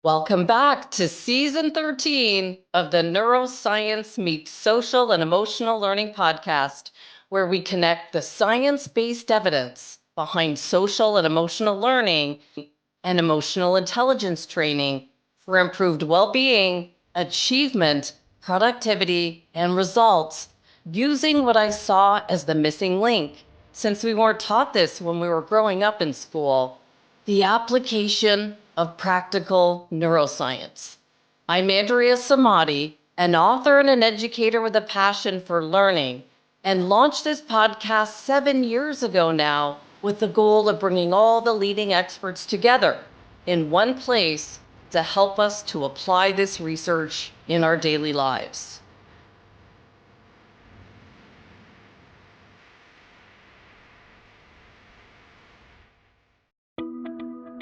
Welcome back to season 13 of the Neuroscience Meets Social and Emotional Learning podcast, where we connect the science-based evidence behind social and emotional learning and emotional intelligence training for improved well-being, achievement, productivity, and results, using what I saw as the missing link, since we weren't taught this when we were growing up in school: the application of practical neuroscience. I'm Andrea Samadi, an author and an educator with a passion for learning, and launched this podcast 7 years ago now with the goal of bringing all the leading experts together in one place to help us to apply this research in our daily lives.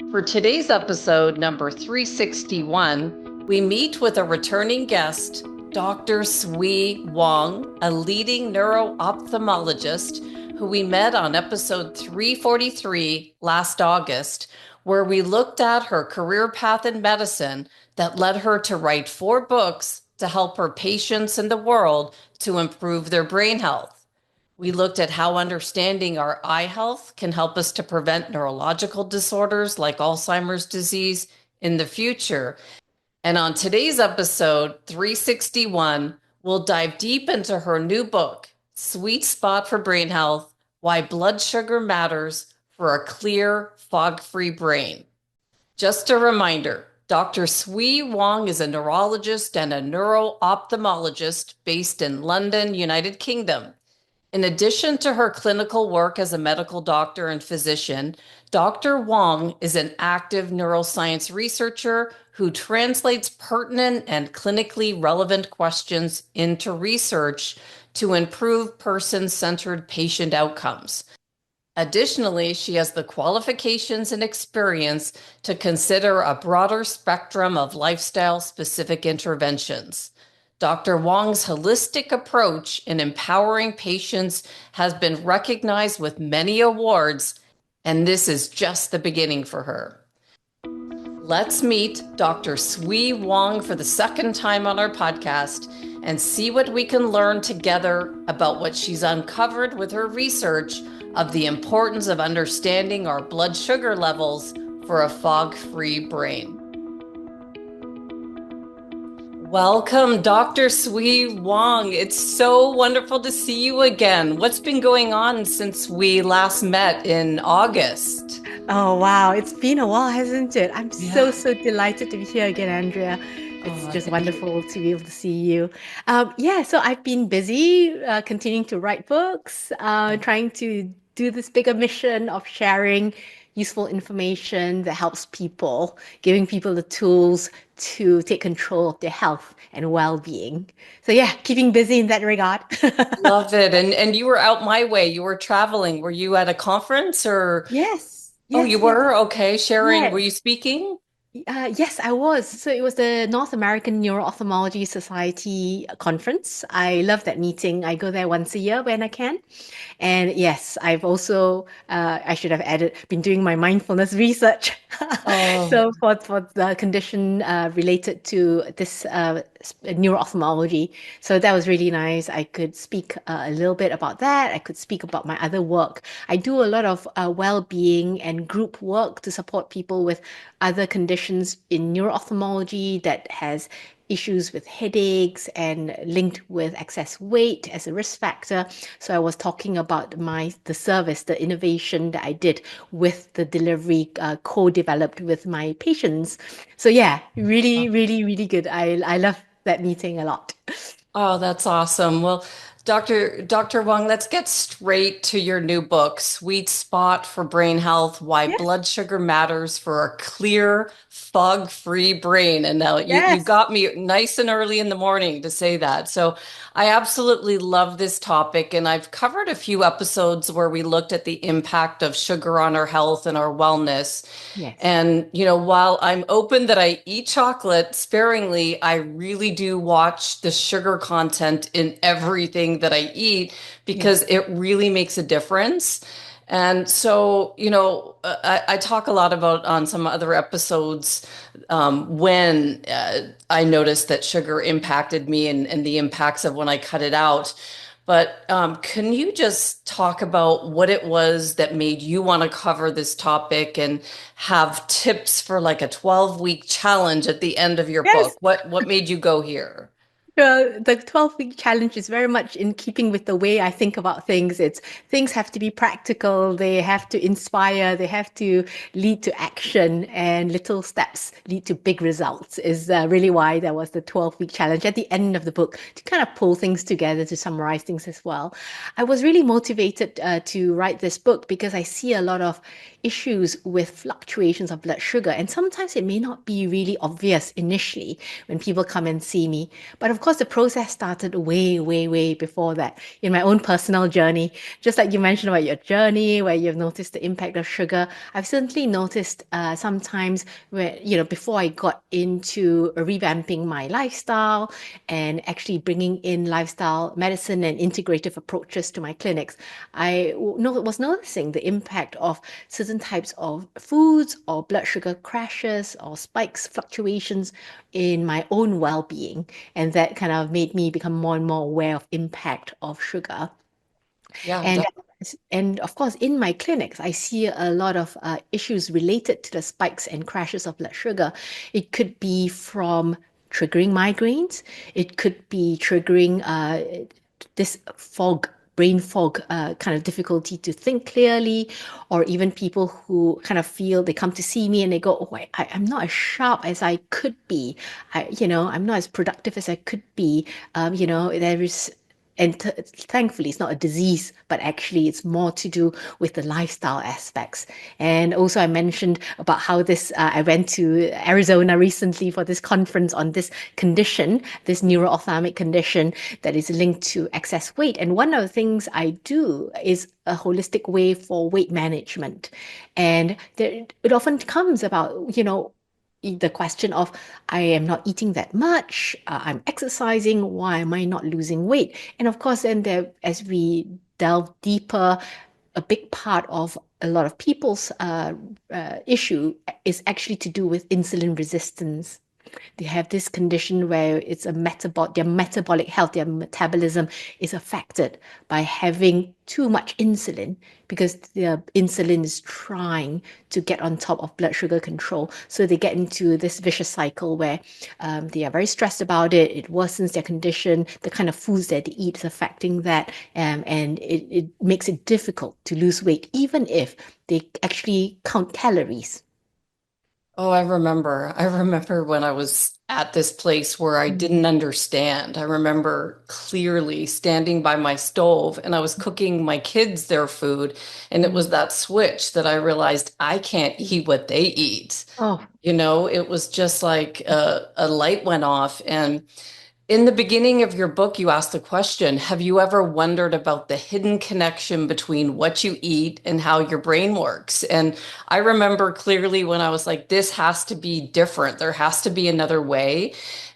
For today's episode, number 361, we meet with a returning guest, Dr. Sui Wong, a leading neuro-ophthalmologist who we met on episode 343 last August, where we looked at her career path in medicine that led her to write 4 books to help her patients in the world to improve their brain health. We looked at how understanding our eye health can help us to prevent neurological disorders like Alzheimer's disease in the future. And on today's episode, 361, we'll dive deep into her new book, Sweet Spot for Brain Health: Why Blood Sugar Matters for a Clear, Fog-Free Brain. Just a reminder, Dr. Sui Wong is a neurologist and a neuro-ophthalmologist based in London, United Kingdom. In addition to her clinical work as a medical doctor and physician, Dr. Wong is an active neuroscience researcher who translates pertinent and clinically relevant questions into research to improve person-centered patient outcomes. Additionally, she has the qualifications and experience to consider a broader spectrum of lifestyle-specific interventions. Dr. Wong's holistic approach in empowering patients has been recognized with many awards, and this is just the beginning for her. Let's meet Dr. Sui Wong for the second time on our podcast and see what we can learn together about what she's uncovered with her research of the importance of understanding our blood sugar levels for a fog-free brain. Welcome, Dr. Sui Wong. It's so wonderful to see you again. What's been going on since we last met in August? Oh, wow. It's been a while, hasn't it? I'm so delighted to be here again, Andrea. It's just wonderful to be able to see you. So I've been busy continuing to write books, trying to do this bigger mission of sharing useful information that helps people, giving people the tools to take control of their health and well-being. So yeah, keeping busy in that regard. Love it. And you were out my way. You were traveling. Were you at a conference or? Yes. Oh, you were? Okay. Sharing. Yes. Were you speaking? Yes, I was. So it was the North American Neuro-Ophthalmology Society conference. I love that meeting. I go there once a year when I can. And yes, I've also, I should have added, been doing my mindfulness research. Oh, So for the condition related to this neuro-ophthalmology. So that was really nice. I could speak a little bit about that. I could speak about my other work. I do a lot of well-being and group work to support people with other conditions in neuro-ophthalmology that has issues with headaches and linked with excess weight as a risk factor. So I was talking about the service, the innovation that I did with the delivery co-developed with my patients. So yeah, really good. I love that meeting a lot. oh, that's awesome. Well, Dr. Wong, let's get straight to your new book, Sweet Spot for Brain Health: Why Yes, Blood Sugar Matters for a Clear, Fog-Free Brain. And now you yes. got me nice and early in the morning to say that. So I absolutely love this topic. And I've covered a few episodes where we looked at the impact of sugar on our health and our wellness. Yes. And, while I'm open that I eat chocolate sparingly, I really do watch the sugar content in everything that I eat because Yes. it really makes a difference. And so, I talk a lot about on some other episodes when I noticed that sugar impacted me and the impacts of when I cut it out. But can you just talk about what it was that made you want to cover this topic and have tips for like a 12-week challenge at the end of your Yes. book? What made you go here? The 12-week challenge is very much in keeping with the way I think about things. It's things have to be practical, they have to inspire, they have to lead to action, and little steps lead to big results, is really why there was the 12-week challenge at the end of the book to kind of pull things together, to summarize things as well. I was really motivated to write this book because I see a lot of issues with fluctuations of blood sugar, and sometimes it may not be really obvious initially when people come and see me. But of course, the process started way, way, way before that in my own personal journey. Just like you mentioned about your journey, where you've noticed the impact of sugar, I've certainly noticed sometimes where, before I got into revamping my lifestyle and actually bringing in lifestyle medicine and integrative approaches to my clinics, was noticing the impact of certain types of foods or blood sugar crashes or spikes, fluctuations in my own well-being. And that kind of made me become more and more aware of impact of sugar. Yeah, And and of course, in my clinics, I see a lot of issues related to the spikes and crashes of blood sugar. It could be from triggering migraines. It could be triggering this fog, brain fog, kind of difficulty to think clearly, or even people who kind of feel they come to see me and they go, "Oh, I'm not as sharp as I could be. I'm not as productive as I could be." There is and thankfully, it's not a disease, but actually, it's more to do with the lifestyle aspects. And also, I mentioned about how I went to Arizona recently for this conference on this condition, this neuro-ophthalmic condition that is linked to excess weight. And one of the things I do is a holistic way for weight management. And it often comes about, the question of I am not eating that much, I'm exercising, why am I not losing weight? And of course, then as we delve deeper, a big part of a lot of people's issue is actually to do with insulin resistance. They have this condition where their metabolic health, their metabolism is affected by having too much insulin because the insulin is trying to get on top of blood sugar control. So they get into this vicious cycle where they are very stressed about it. It worsens their condition. The kind of foods that they eat is affecting that. And it makes it difficult to lose weight, even if they actually count calories. Oh, I remember. I remember when I was at this place where I Mm. didn't understand. I remember clearly standing by my stove and I was cooking my kids their food. And it was Mm. that switch that I realized I can't eat what they eat. Oh, It was just like a light went off. And in the beginning of your book, you asked the question, have you ever wondered about the hidden connection between what you eat and how your brain works? And I remember clearly when I was like, this has to be different. There has to be another way.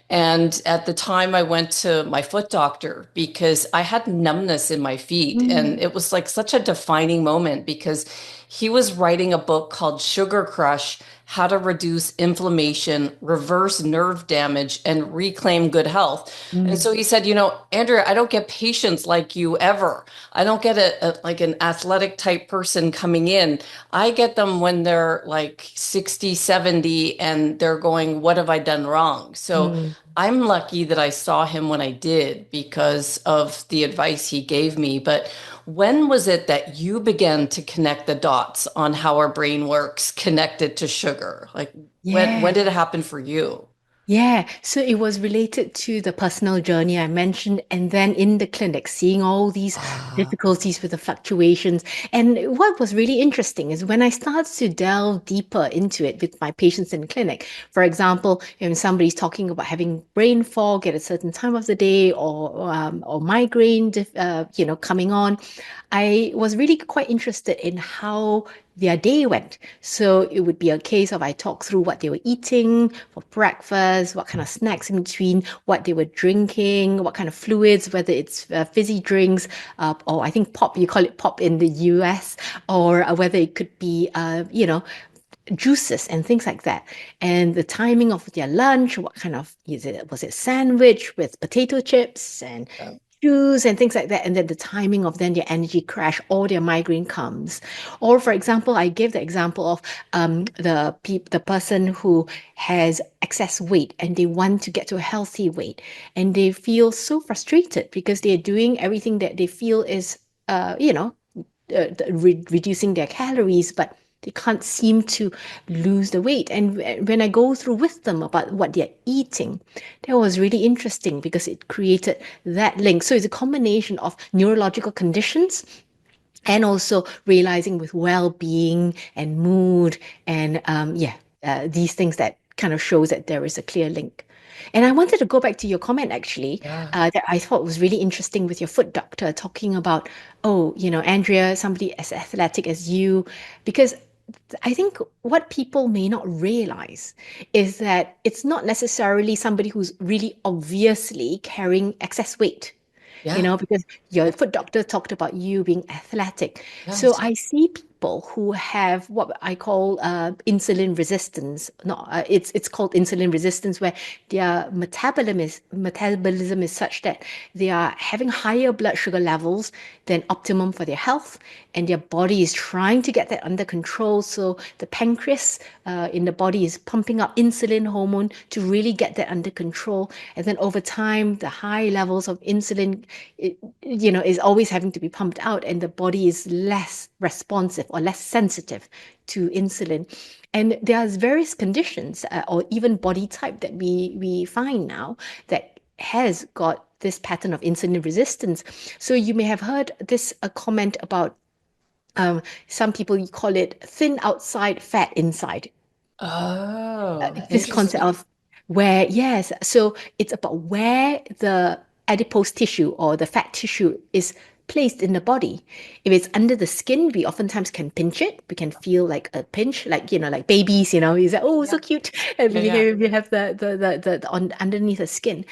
And at the time, I went to my foot doctor because I had numbness in my feet. And mm, it was like such a defining moment because he was writing a book called Sugar Crush: How to Reduce Inflammation, Reverse Nerve Damage, and Reclaim Good Health. And mm, so he said, Andrea, I don't get patients like you ever. I don't get like an athletic type person coming in. I get them when they're like 60, 70, and they're going, what have I done wrong? So mm. I'm lucky that I saw him when I did because of the advice he gave me. But when was it that you began to connect the dots on how our brain works connected to sugar? Like when Yeah. did it happen for you? Yeah, so it was related to the personal journey I mentioned, and then in the clinic, seeing all these Ah, difficulties with the fluctuations. And what was really interesting is when I started to delve deeper into it with my patients in the clinic. For example, when somebody's talking about having brain fog at a certain time of the day, or migraine, coming on, I was really quite interested in how their day went. So it would be a case of I talk through what they were eating for breakfast, what kind of snacks in between, what they were drinking, what kind of fluids, whether it's fizzy drinks, or I think pop, you call it pop in the US, or whether it could be, juices and things like that. And the timing of their lunch, what kind of, was it sandwich with potato chips and Yeah. juice and things like that, and then the timing of then their energy crash or their migraine comes. Or for example, I gave the example of the person who has excess weight and they want to get to a healthy weight, and they feel so frustrated because they're doing everything that they feel is reducing their calories, but they can't seem to lose the weight. And when I go through with them about what they're eating, that was really interesting because it created that link. So it's a combination of neurological conditions and also realizing with well-being and mood and these things that kind of shows that there is a clear link. And I wanted to go back to your comment actually, Yeah. that I thought was really interesting with your foot doctor talking about, oh, Andrea, somebody as athletic as you, because I think what people may not realize is that it's not necessarily somebody who's really obviously carrying excess weight, Yeah. because your foot doctor talked about you being athletic. So Yes. I see people who have what I call insulin resistance. No, it's called insulin resistance, where their metabolism is such that they are having higher blood sugar levels than optimum for their health, and their body is trying to get that under control. So the pancreas in the body is pumping up insulin hormone to really get that under control. And then over time, the high levels of insulin, is always having to be pumped out, and the body is less responsive or less sensitive to insulin. And there's various conditions or even body type that we find now that has got this pattern of insulin resistance. So you may have heard this a comment about some people you call it thin outside, fat inside. Oh, This concept interesting. of where, yes, so it's about where the adipose tissue or the fat tissue is placed in the body. If it's under the skin, we oftentimes can pinch it. We can feel like a pinch, like like babies, you say, oh, so Yeah. cute. And Yeah. Yeah. we have the on underneath the skin.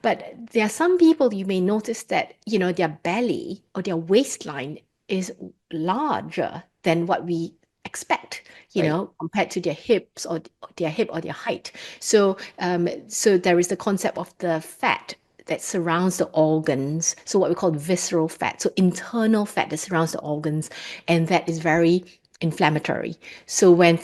But there are some people you may notice that, their belly or their waistline is larger than what we expect, Right. compared to their hips or their hip or their height. So there is the concept of the fat that surrounds the organs. So what we call visceral fat, so internal fat that surrounds the organs, and that is very inflammatory. So when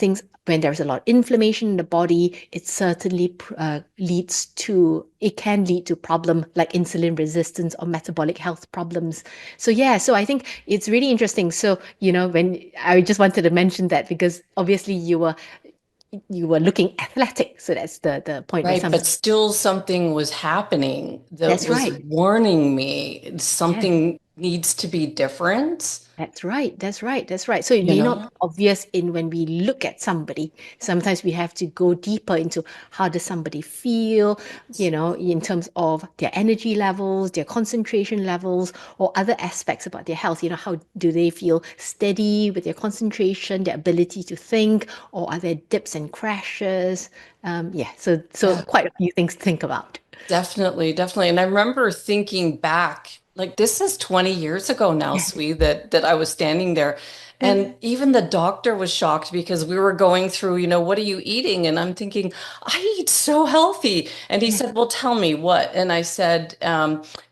there's a lot of inflammation in the body, it certainly it can lead to problem like insulin resistance or metabolic health problems. So yeah, so I think it's really interesting. So, when I just wanted to mention that because obviously you were looking athletic. So that's the point where Right, some but still something was happening that that's was right. warning me Yeah. something needs to be different, That's right. That's right. That's right. So it you may not be know? obvious in when we look at somebody. Sometimes we have to go deeper into how does somebody feel, in terms of their energy levels, their concentration levels, or other aspects about their health. How do they feel steady with their concentration, their ability to think, or are there dips and crashes? Yeah. So Yeah. quite a few things to think about. Definitely, definitely. And I remember thinking back, like this is 20 years ago now, Yeah. Sui, that I was standing there. And even the doctor was shocked because we were going through, what are you eating? And I'm thinking, I eat so healthy. And he Yeah. said, well, tell me what. And I said,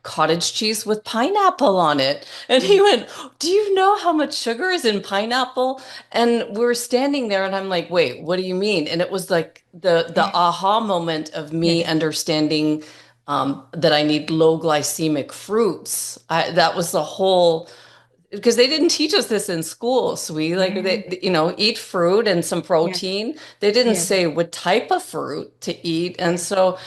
cottage cheese with pineapple on it. And Yeah. he went, do you know how much sugar is in pineapple? And we were standing there and I'm like, wait, what do you mean? And it was like the Yeah. aha moment of me Yeah. understanding that I need low glycemic fruits. That was the whole, because they didn't teach us this in school. So we like Yeah. they, eat fruit and some Yeah. protein. They didn't Yeah. say what type of fruit to eat. And so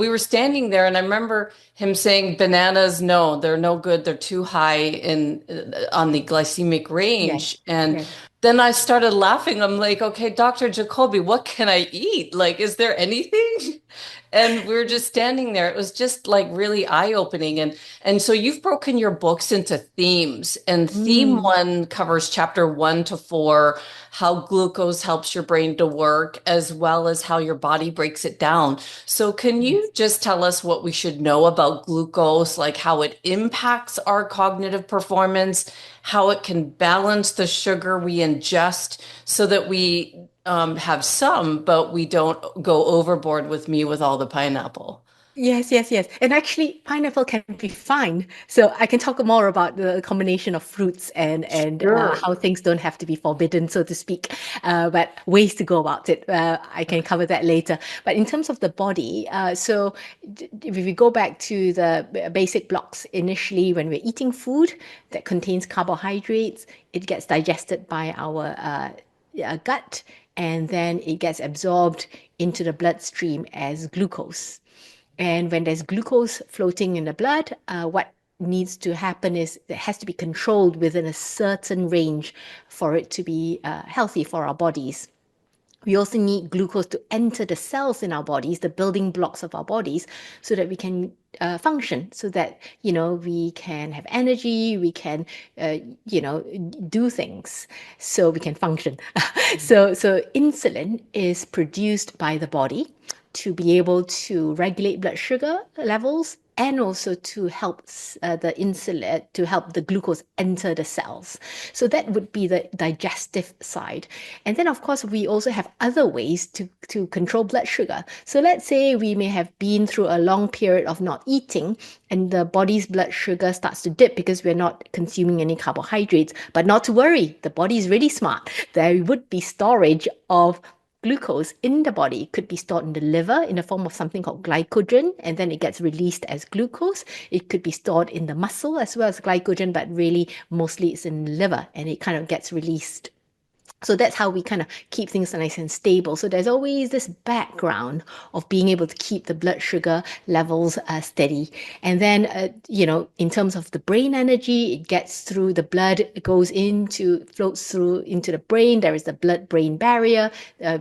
we were standing there, and I remember him saying, "Bananas, no, they're no good. They're too high in on the glycemic Yeah. range." And Yeah. then I started laughing. I'm like, "Okay, Dr. Jacoby, what can I eat? Like, is there anything?" And we were just standing there. It was just like really eye-opening. And so you've broken your books into themes, and theme Mm. one covers chapter 1 to 4, how glucose helps your brain to work, as well as how your body breaks it down. So can you Yes. just tell us what we should know about glucose, like how it impacts our cognitive performance, how it can balance the sugar we ingest so that we have some, but we don't go overboard with me with all the pineapple. Yes, yes, yes. And actually, pineapple can be fine. So I can talk more about the combination of fruits and Sure. how things don't have to be forbidden, so to speak, but ways to go about it. I can cover that later. But in terms of the body, if we go back to the basic blocks initially, when we're eating food that contains carbohydrates, it gets digested by our gut, and then it gets absorbed into the bloodstream as glucose. And when there's glucose floating in the blood, what needs to happen is it has to be controlled within a certain range for it to be healthy for our bodies. We also need glucose to enter the cells in our bodies, the building blocks of our bodies, so that we can function, so that, we can have energy, we can, uh, do things, so we can function. So insulin is produced by the body to be able to regulate blood sugar levels and also to help the insulin to help the glucose enter the cells. So that would be the digestive side. And then, of course, we also have other ways to control blood sugar. So let's say we may have been through a long period of not eating, and the body's blood sugar starts to dip because we're not consuming any carbohydrates. But not to worry, the body is really smart. There would be storage of glucose in the body. It could be stored in the liver in the form of something called glycogen, and then it gets released as glucose. It could be stored in the muscle as well as glycogen, but really mostly it's in the liver and it kind of gets released. So that's how we kind of keep things nice and stable. So there's always this background of being able to keep the blood sugar levels steady. And then, in terms of the brain energy, it gets through the blood, it floats through into the brain. There is the blood-brain barrier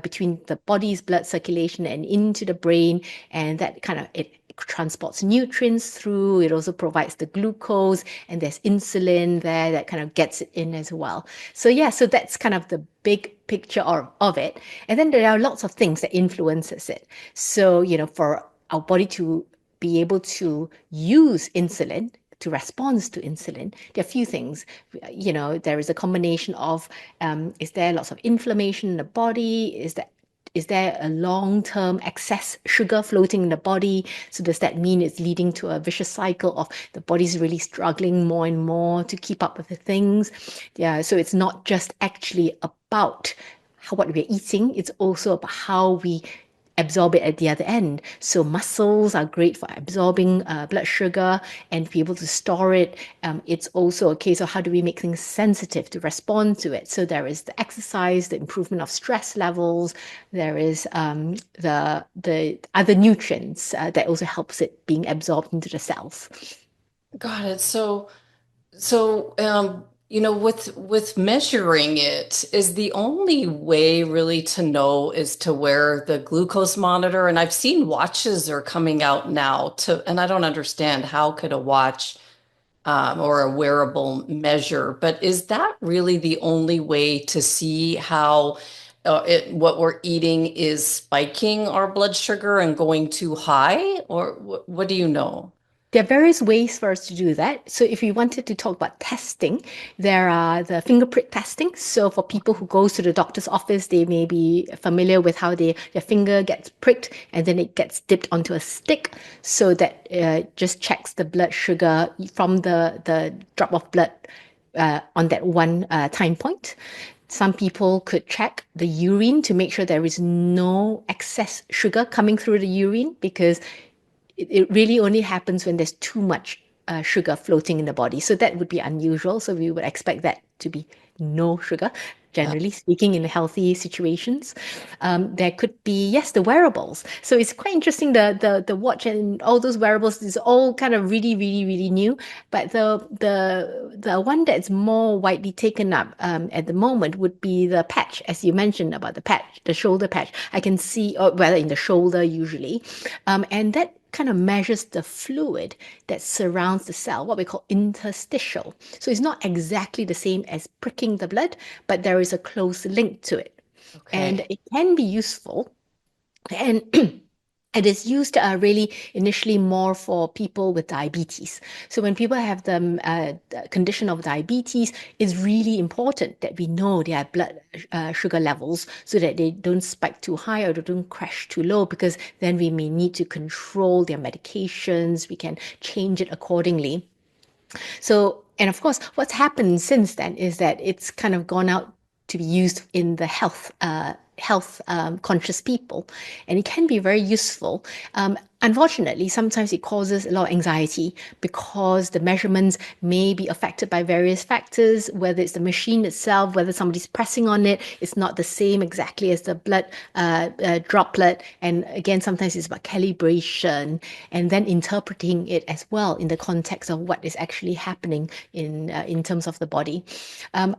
between the body's blood circulation and into the brain. And that it transports nutrients through. It also provides the glucose, and there's insulin there that kind of gets it in as well. So yeah, so that's kind of the big picture of it. And then there are lots of things that influences it. So, for our body to be able to use insulin, to respond to insulin, there are a few things. There is a combination of, is there lots of inflammation in the body? Is there a long-term excess sugar floating in the body? So does that mean it's leading to a vicious cycle of the body's really struggling more and more to keep up with the things? Yeah, so it's not just actually about what we're eating, it's also about how we absorb it at the other end. So muscles are great for absorbing blood sugar and be able to store it. It's also a case of how do we make things sensitive to respond to it. So there is the exercise, the improvement of stress levels. There is the other nutrients that also helps it being absorbed into the cells. Got it. So, with measuring it, is the only way really to know is to wear the glucose monitor. And I've seen watches are coming out now and I don't understand how could a watch or a wearable measure, but is that really the only way to see how what we're eating is spiking our blood sugar and going too high? Or what do you know? There are various ways for us to do that. So if we wanted to talk about testing, there are the finger prick testing. So for people who go to the doctor's office, they may be familiar with how their finger gets pricked and then it gets dipped onto a stick, so that just checks the blood sugar from the drop of blood on that one time point. Some people could check the urine to make sure there is no excess sugar coming through the urine, because it really only happens when there's too much sugar floating in the body. So that would be unusual. So we would expect that to be no sugar. Yeah. generally speaking, in healthy situations. There could be, yes, the wearables. So it's quite interesting. The watch and all those wearables is all kind of really, really, really new. But the one that's more widely taken up at the moment would be the patch, as you mentioned about the patch, the shoulder patch. I can see, or rather in the shoulder usually, and that kind of measures the fluid that surrounds the cell, what we call interstitial. So it's not exactly the same as pricking the blood, but there is a close link to it. And Okay. it can be useful. And it is used really initially more for people with diabetes. So when people have the condition of diabetes, it's really important that we know their blood sugar levels so that they don't spike too high or they don't crash too low, because then we may need to control their medications. We can change it accordingly. So, and of course, what's happened since then is that it's kind of gone out to be used in the health conscious people, and it can be very useful. Unfortunately, sometimes it causes a lot of anxiety because the measurements may be affected by various factors, whether it's the machine itself, whether somebody's pressing on it, it's not the same exactly as the blood droplet. And again, sometimes it's about calibration and then interpreting it as well in the context of what is actually happening in terms of the body. Um,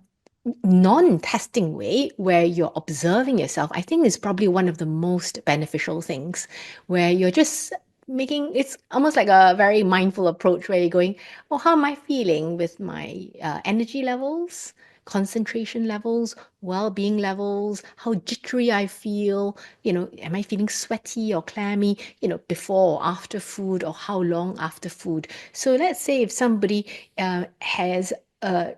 Non-testing way where you're observing yourself, I think is probably one of the most beneficial things, where you're just making it's almost like a very mindful approach where you're going, oh, how am I feeling with my energy levels, concentration levels, well-being levels, how jittery I feel, am I feeling sweaty or clammy, before or after food, or how long after food. So let's say if somebody has a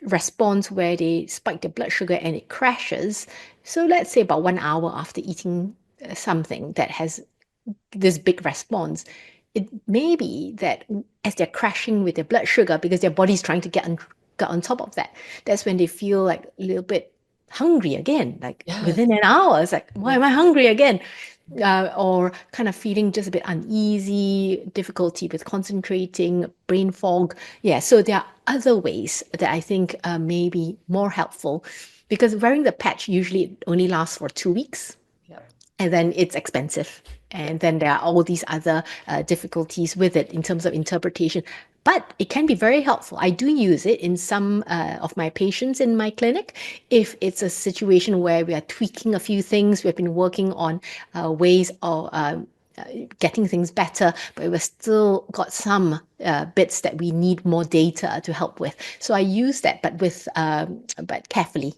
response where they spike the blood sugar and it crashes. So let's say about 1 hour after eating something that has this big response, it may be that as they're crashing with their blood sugar because their body's trying to get on top of that, that's when they feel like a little bit hungry again, like Yeah. within an hour. It's like, why Yeah. am I hungry again? Or kind of feeling just a bit uneasy, difficulty with concentrating, brain fog. Yeah, so there are other ways that I think may be more helpful, because wearing the patch usually only lasts for 2 weeks, Yeah. and then it's expensive. Yeah. And then there are all these other difficulties with it in terms of interpretation. But it can be very helpful. I do use it in some of my patients in my clinic. If it's a situation where we are tweaking a few things, we've been working on ways of getting things better, but we've still got some bits that we need more data to help with. So I use that, but carefully.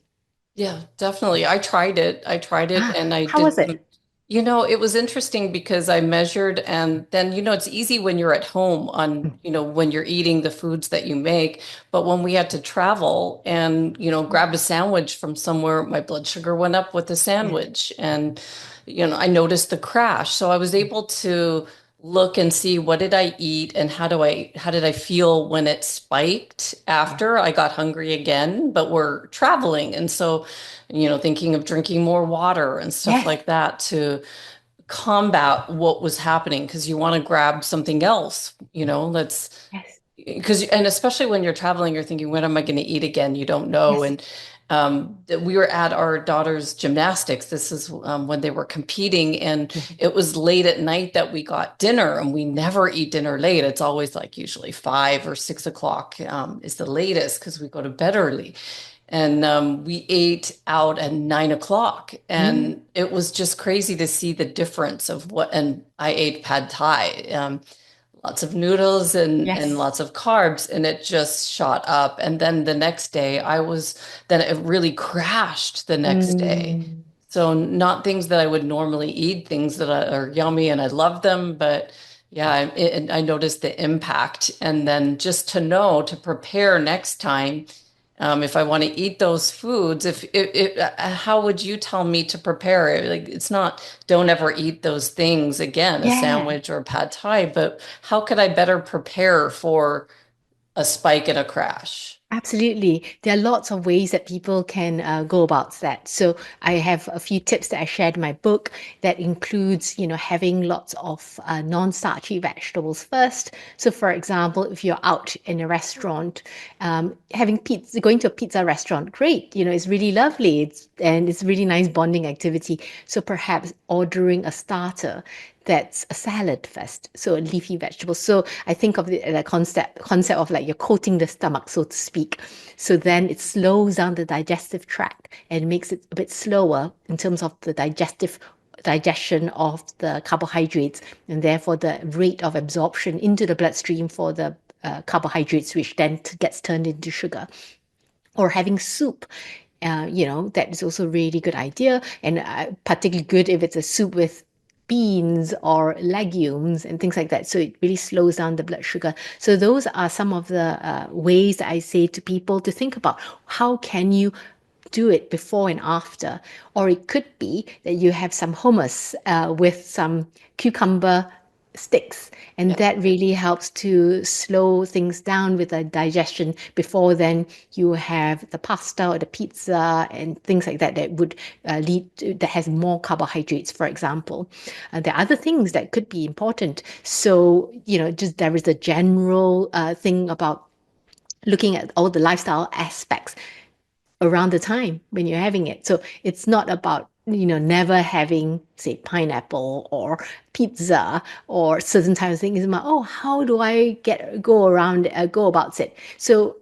Yeah, definitely. I tried it. I tried it Ah, and I how did was some, it? it was interesting because I measured and then, it's easy when you're at home on, when you're eating the foods that you make. But when we had to travel and, grab a sandwich from somewhere, my blood sugar went up with the Yeah. sandwich and, I noticed the crash. So I was able to look and see what did I eat and how did I feel when it spiked Yeah. after I got hungry again, but we're traveling. And so, thinking of drinking more water and stuff Yes. like that to combat what was happening because you want to grab something else, let's Yes. because and especially when you're traveling, you're thinking, when am I going to eat again? You don't know. Yes. And we were at our daughter's gymnastics. This is when they were competing, and it was late at night that we got dinner, and we never eat dinner late. It's always like usually 5 or 6 o'clock is the latest because we go to bed early. And we ate out at 9 o'clock, Mm. and it was just crazy to see the difference of what. And I ate pad thai. Lots of noodles and Yes. lots of carbs, and it just shot up. And then the next day then it really crashed the next day. Mm. So not things that I would normally eat, things that are yummy and I love them, but yeah, I noticed the impact. And then just to know to prepare next time, if I want to eat those foods, how would you tell me to prepare it? Like, it's not, don't ever eat those things again, a Yeah. sandwich or a pad thai, but how could I better prepare for a spike and a crash? Absolutely. There are lots of ways that people can go about that. So I have a few tips that I shared in my book that includes, having lots of non-starchy vegetables first. So for example, if you're out in a restaurant, having pizza, going to a pizza restaurant, great. It's really lovely. It's really nice bonding activity. So perhaps ordering a starter that's a salad first, so a leafy vegetable. So I think of the concept of like you're coating the stomach, so to speak. So then it slows down the digestive tract and makes it a bit slower in terms of the digestion of the carbohydrates, and therefore the rate of absorption into the bloodstream for the carbohydrates, which then gets turned into sugar. Or having soup, that is also a really good idea, and particularly good if it's a soup with beans or legumes and things like that. So it really slows down the blood sugar. So those are some of the ways that I say to people to think about how can you do it before and after. Or it could be that you have some hummus with some cucumber sticks, and Yeah. that really helps to slow things down with the digestion before then you have the pasta or the pizza and things like that that would lead to, that has more carbohydrates, for example. There are other things that could be important. So just there is a general thing about looking at all the lifestyle aspects around the time when you're having it. So it's not about, never having, say, pineapple or pizza or certain types of things. It's about, oh, how do I go about it? So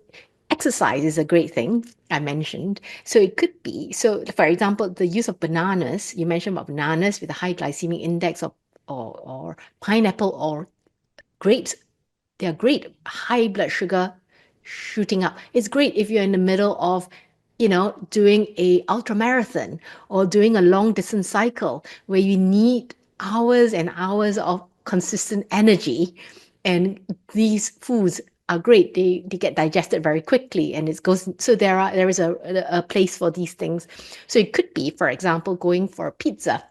exercise is a great thing I mentioned. So it could be, so for example, the use of bananas, you mentioned about bananas with a high glycemic index, or pineapple or grapes, they're great. High blood sugar shooting up. It's great if you're in the middle of, doing a ultra marathon or doing a long distance cycle where you need hours and hours of consistent energy. And these foods are great. They get digested very quickly, and it goes. So there is a place for these things. So it could be, for example, going for a pizza.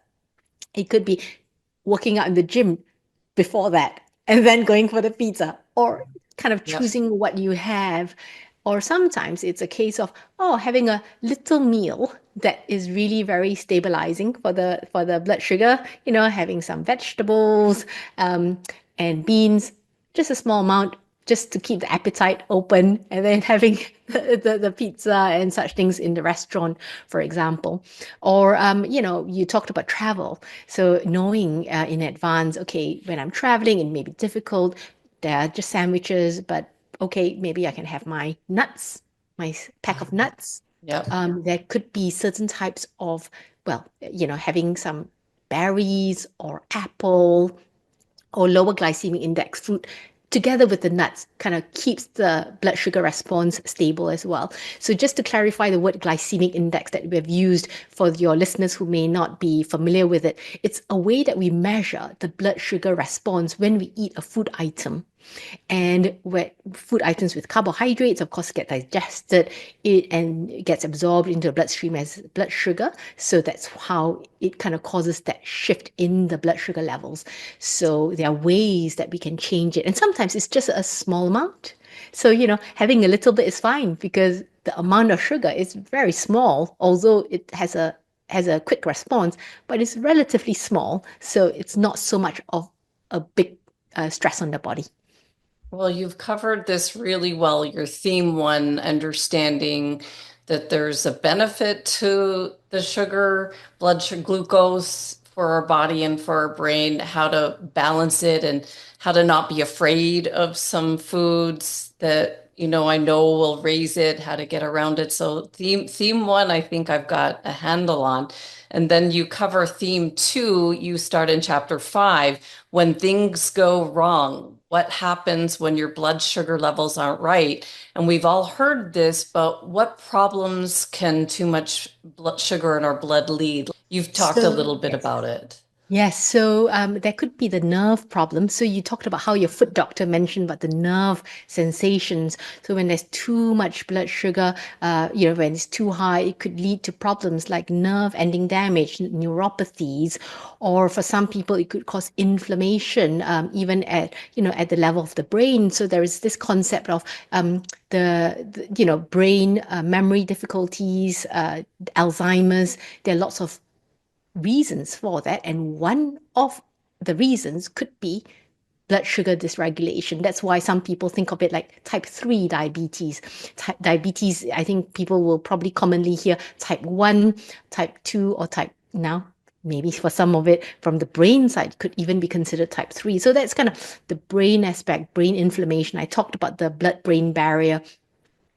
It could be working out in the gym before that and then going for the pizza, or kind of Yep. choosing what you have. Or sometimes it's a case of, oh, having a little meal that is really very stabilizing for the blood sugar, having some vegetables, and beans, just a small amount, just to keep the appetite open, and then having the pizza and such things in the restaurant, for example. Or, you talked about travel. So knowing in advance, okay, when I'm traveling, it may be difficult. There are just sandwiches, but okay, maybe I can have my nuts, my pack of nuts. Yep. There could be certain types of, well, having some berries or apple or lower glycemic index fruit together with the nuts kind of keeps the blood sugar response stable as well. So just to clarify the word glycemic index that we have used for your listeners who may not be familiar with it, it's a way that we measure the blood sugar response when we eat a food item. And where food items with carbohydrates, of course, get digested and gets absorbed into the bloodstream as blood sugar. So that's how it kind of causes that shift in the blood sugar levels. So there are ways that we can change it. And sometimes it's just a small amount. So, having a little bit is fine because the amount of sugar is very small, although it has a quick response, but it's relatively small. So it's not so much of a big stress on the body. Well, you've covered this really well. Your theme one, understanding that there's a benefit to the sugar, blood sugar, glucose for our body and for our brain, how to balance it and how to not be afraid of some foods that, I know will raise it, how to get around it. So theme one, I think I've got a handle on. And then you cover theme two, you start in chapter 5, when things go wrong. What happens when your blood sugar levels aren't right? And we've all heard this, but what problems can too much blood sugar in our blood lead? You've talked a little So, bit yes. about it. Yes, so there could be the nerve problem. So you talked about how your foot doctor mentioned about the nerve sensations. So when there's too much blood sugar, when it's too high, it could lead to problems like nerve ending damage, neuropathies, or for some people, it could cause inflammation, even at the level of the brain. So there is this concept of brain memory difficulties, Alzheimer's. There are lots of reasons for that. And one of the reasons could be blood sugar dysregulation. That's why some people think of it like type 3 diabetes. Diabetes, I think people will probably commonly hear type 1, type 2, or type now. Maybe for some of it from the brain side could even be considered type 3. So that's kind of the brain aspect, brain inflammation. I talked about the blood brain barrier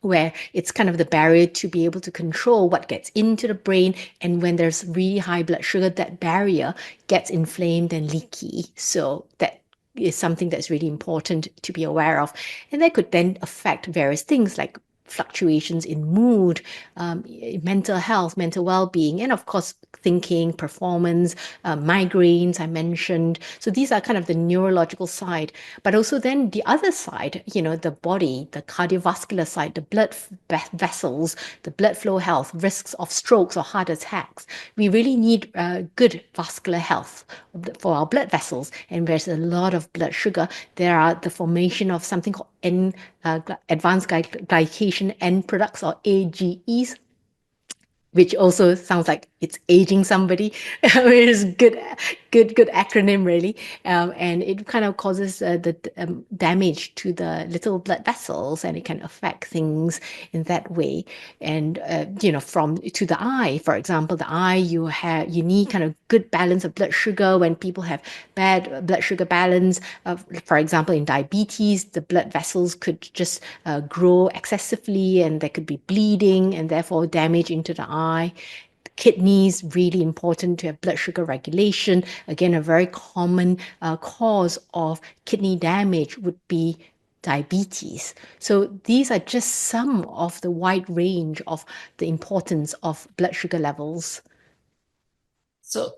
where it's kind of the barrier to be able to control what gets into the brain. And when there's really high blood sugar, that barrier gets inflamed and leaky. So that is something that's really important to be aware of. And that could then affect various things like fluctuations in mood, mental health, mental well-being, and of course, thinking, performance, migraines, I mentioned. So these are kind of the neurological side. But also then the other side, the body, the cardiovascular side, the blood vessels, the blood flow health, risks of strokes or heart attacks. We really need good vascular health for our blood vessels. And there's a lot of blood sugar. There are the formation of something called advanced glycation end products or AGEs, which also sounds like it's aging somebody. It is good acronym really, and it kind of causes the damage to the little blood vessels, and it can affect things in that way. And from to the eye, for example, the eye you need kind of good balance of blood sugar. When people have bad blood sugar balance, for example, in diabetes, the blood vessels could just grow excessively, and there could be bleeding, and therefore damage into the eye. Kidneys, really important to have blood sugar regulation. Again, a very common cause of kidney damage would be diabetes. So these are just some of the wide range of the importance of blood sugar levels.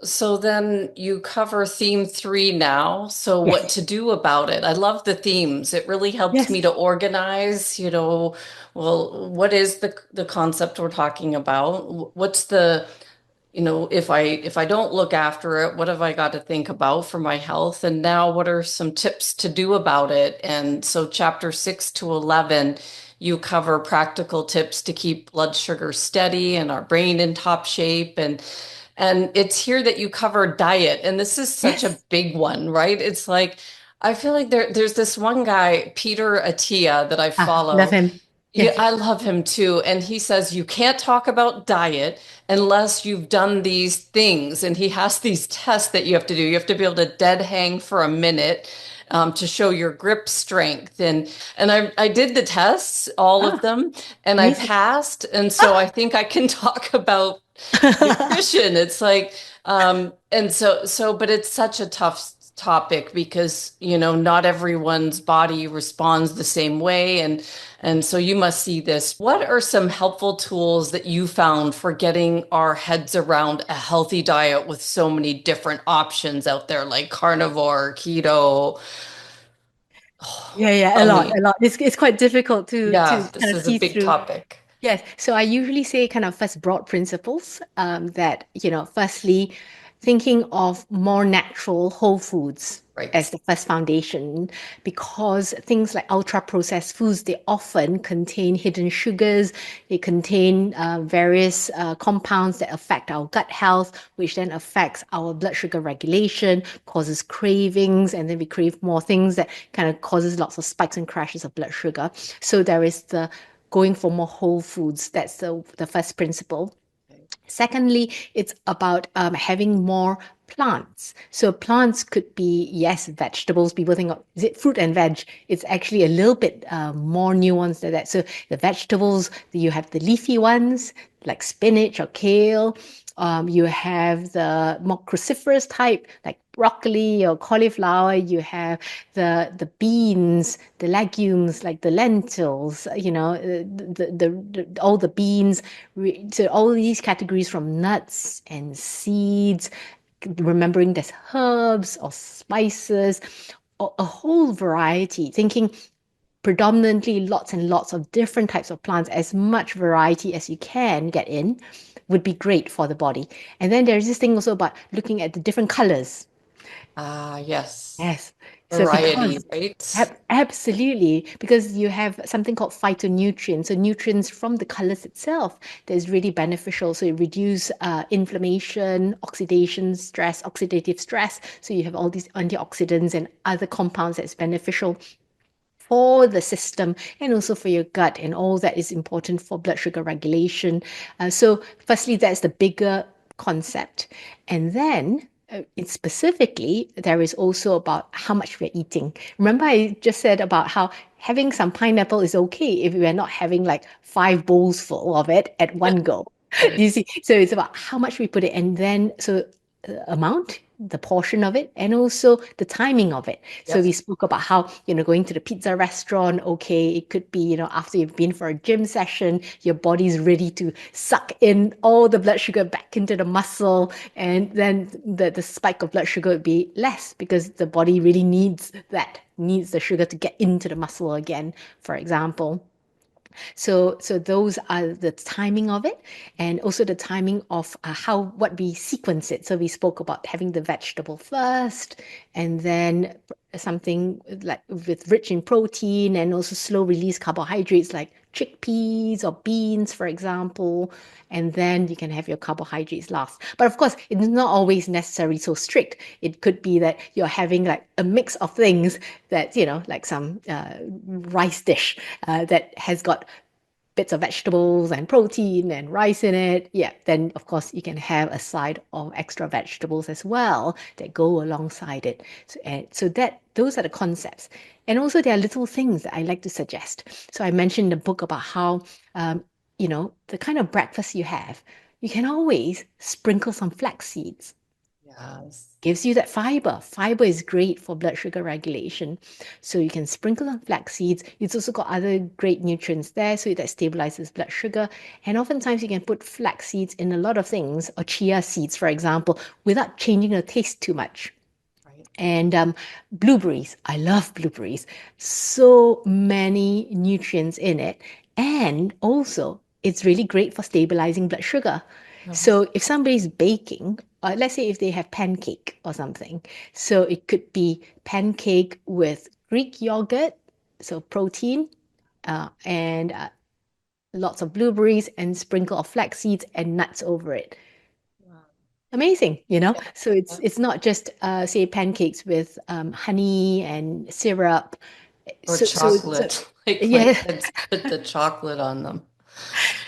So then you cover theme three now. So what Yes. to do about it? I love the themes. It really helps me Yes. to organize, well, what is the concept we're talking about? What's the, if I don't look after it, what have I got to think about for my health? And now what are some tips to do about it? And so chapter 6 to 11, you cover practical tips to keep blood sugar steady and our brain in top shape. And it's here that you cover diet. And this is such a Yes. big one, right? It's like, I feel like there's this one guy, Peter Attia, that I Ah, love follow. him. Yeah, Yes. I love him too. And he says you can't talk about diet unless you've done these things. And he has these tests that you have to do. You have to be able to dead hang for a minute to show your grip strength. And I did the tests, all of Ah, them, and I amazing. passed. And so I think I can talk about nutrition. It's like, but it's such a tough topic because, not everyone's body responds the same way. And so you must see this. What are some helpful tools that you found for getting our heads around a healthy diet with so many different options out there, like carnivore, keto? Yeah, yeah, a Tell lot, me. a lot. It's quite difficult to Yeah, this kind of is a see big through. topic. Yes. So I usually say kind of first broad principles that, firstly, thinking of more natural whole foods Right. as the first foundation, because things like ultra processed foods, they often contain hidden sugars, they contain various compounds that affect our gut health, which then affects our blood sugar regulation, causes cravings, and then we crave more things that kind of causes lots of spikes and crashes of blood sugar. So there is the going for more whole foods. That's the first principle. Secondly, it's about having more plants. So plants could be, yes, vegetables. People think of, is it fruit and veg? It's actually a little bit more nuanced than that. So the vegetables, you have the leafy ones like spinach or kale. You have the more cruciferous type like broccoli or cauliflower. You have the beans, the legumes like the lentils. All the beans. So all these categories from nuts and seeds, remembering there's herbs or spices or a whole variety, thinking predominantly lots and lots of different types of plants, as much variety as you can get in would be great for the body. And then there's this thing also about looking at the different colors. Ah, yes. Yes. So Variety, because right? absolutely, because you have something called phytonutrients, so nutrients from the colors itself that is really beneficial. So it reduces inflammation, oxidation, stress, oxidative stress. So you have all these antioxidants and other compounds that's beneficial for the system and also for your gut, and all that is important for blood sugar regulation. So, firstly, that's the bigger concept. And then, specifically, there is also about how much we're eating. Remember, I just said about how having some pineapple is okay if we're not having like 5 bowls full of it at Yeah, one go. right. You see, so it's about how much we put it, and then so amount, the portion of it, and also the timing of it. So we Yes. spoke about how, going to the pizza restaurant, okay, it could be, after you've been for a gym session, your body's ready to suck in all the blood sugar back into the muscle, and then the spike of blood sugar would be less because the body really needs the sugar to get into the muscle again, for example. So those are the timing of it, and also the timing of how what we sequence it. So we spoke about having the vegetable first, and then something like with rich in protein and also slow release carbohydrates like chickpeas or beans, for example. And then you can have your carbohydrates last. But of course, it's not always necessarily so strict. It could be that you're having like a mix of things that, like some rice dish that has got bits of vegetables and protein and rice in it. Yeah, then of course you can have a side of extra vegetables as well that go alongside it. So that those are the concepts. And also there are little things that I like to suggest. So I mentioned in the book about how the kind of breakfast you have, you can always sprinkle some flax seeds. Yes. Gives you that fiber. Fiber is great for blood sugar regulation. So you can sprinkle on flax seeds. It's also got other great nutrients there, so that stabilizes blood sugar. And oftentimes you can put flax seeds in a lot of things, or chia seeds, for example, without changing the taste too much. Right. And blueberries, I love blueberries. So many nutrients in it. And also, it's really great for stabilizing blood sugar. Oh, So if somebody's baking, let's say if they have pancake or something, so it could be pancake with Greek yogurt, so protein, and lots of blueberries and sprinkle of flax seeds and nuts over it. wow. Amazing, Yeah. So it's not just say pancakes with honey and syrup. Or So chocolate. Like my yeah, kids put the chocolate on them.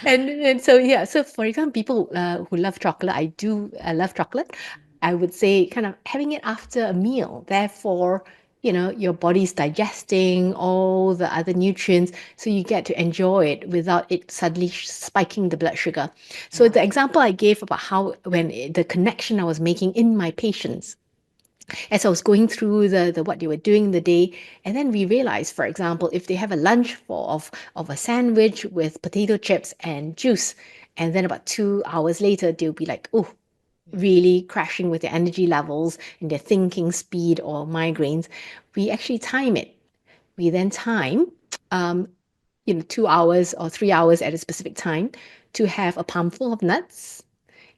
and so yeah. So for example, people who love chocolate, I do love chocolate. I would say kind of having it after a meal. Therefore, your body's digesting all the other nutrients, so you get to enjoy it without it suddenly spiking the blood sugar. So Yeah. the example I gave about how when the connection I was making in my patients as I was going through the what they were doing the day, and then we realized, for example, if they have a lunch of a sandwich with potato chips and juice, and then about 2 hours later they'll be like, oh, Yeah. really crashing with their energy levels and their thinking speed or migraines. We actually time it. We then time, 2 hours or 3 hours at a specific time to have a palmful of nuts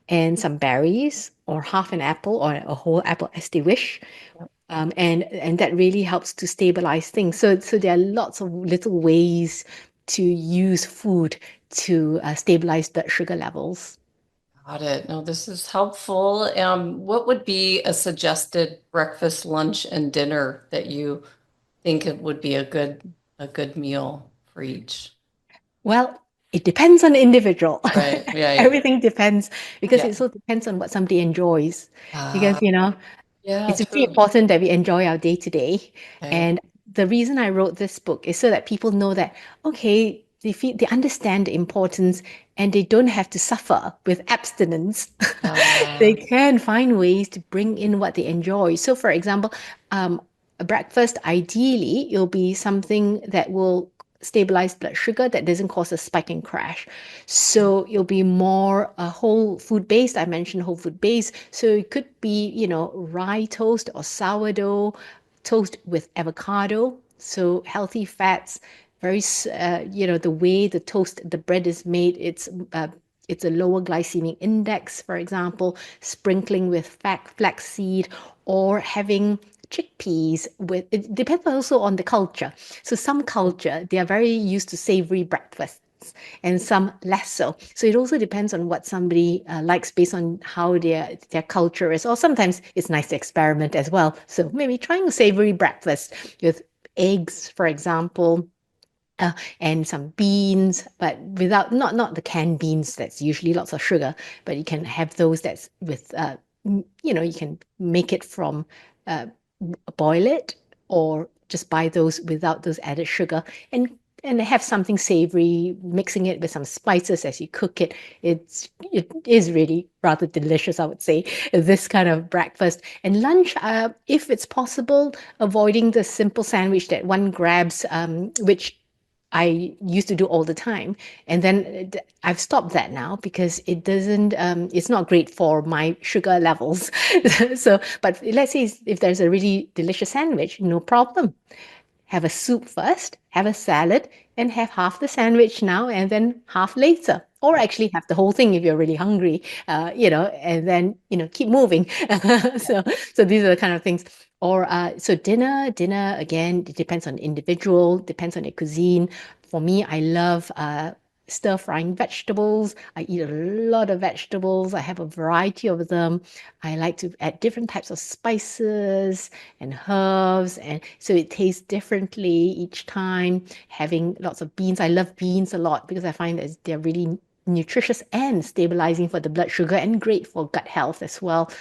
and some berries or half an apple or a whole apple as they wish, Yeah. and that really helps to stabilize things. So there are lots of little ways to use food to stabilize blood sugar levels. Got it. No, this is helpful. What would be a suggested breakfast, lunch, and dinner that you think it would be a good meal for each? Well, it depends on the individual. Right. Right. Everything depends because Yeah. it also depends on what somebody enjoys. Uh, Because, yeah, it's very true. important that we enjoy our day to day. Okay. And the reason I wrote this book is so that people know that, okay, they understand the importance and they don't have to suffer with abstinence. They Uh, can find ways to bring in what they enjoy. So, for example, a breakfast, ideally, it'll be something that will stabilized blood sugar that doesn't cause a spike and crash. So it'll be more whole food based. I mentioned whole food based. So it could be, rye toast or sourdough toast with avocado. So healthy fats, the way the bread is made, it's a lower glycemic index, for example, sprinkling with flaxseed or having chickpeas with it depends also on the culture. So some culture, they are very used to savory breakfasts and some less so. So it also depends on what somebody likes based on how their culture is. Or sometimes it's nice to experiment as well. So maybe trying a savory breakfast with eggs, for example, uh, and some beans, but without not the canned beans that's usually lots of sugar, but you can have those that's with you can make it from uh, boil it or just buy those without those added sugar and have something savory, mixing it with some spices as you cook it. It is really rather delicious, I would say, this kind of breakfast. And lunch, if it's possible, avoiding the simple sandwich that one grabs, which I used to do all the time. And then I've stopped that now because it's not great for my sugar levels. So, but let's say if there's a really delicious sandwich, no problem. Have a soup first, have a salad, and have half the sandwich now and then half later. Or actually have the whole thing if you're really hungry, and then, keep moving. So, so these are the kind of things. Or so dinner again, it depends on the individual, depends on the cuisine. For me, I love stir frying vegetables. I eat a lot of vegetables. I have a variety of them. I like to add different types of spices and herbs, and so it tastes differently each time. Having lots of beans. I love beans a lot because I find that they're really nutritious and stabilizing for the blood sugar and great for gut health as well.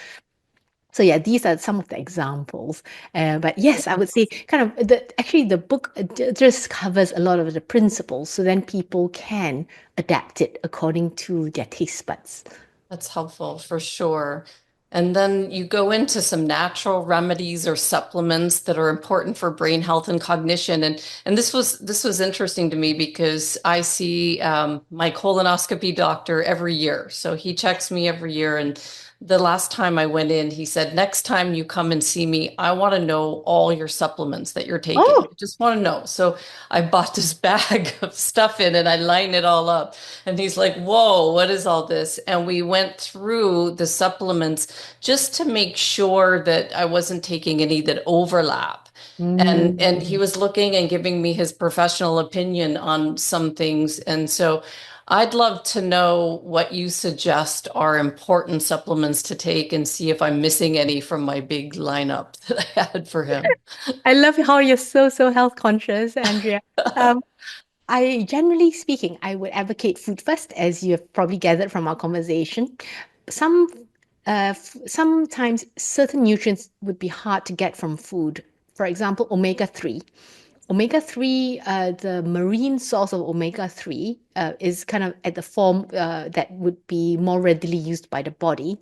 So yeah, these are some of the examples. But yes, I would say kind of the book just covers a lot of the principles, so then people can adapt it according to their taste buds. That's helpful for sure. And then you go into some natural remedies or supplements that are important for brain health and cognition. And this was interesting to me because I see my colonoscopy doctor every year. So he checks me every year. And the last time I went in, he said, next time you come and see me, I want to know all your supplements that you're taking. I Oh, just want to know. So I bought this bag of stuff in and I line it all up. And he's like, whoa, what is all this? And we went through the supplements just to make sure that I wasn't taking any that overlap. And he mm. was looking and giving me his professional opinion on some things. And so I'd love to know what you suggest are important supplements to take and see if I'm missing any from my big lineup that I had for him. I love how you're so health conscious, Andrea. Um, I generally speaking, I would advocate food first, as you have probably gathered from our conversation. Some sometimes certain nutrients would be hard to get from food. For example, omega-3. Omega-3, the marine source of omega-3 is kind of at the form that would be more readily used by the body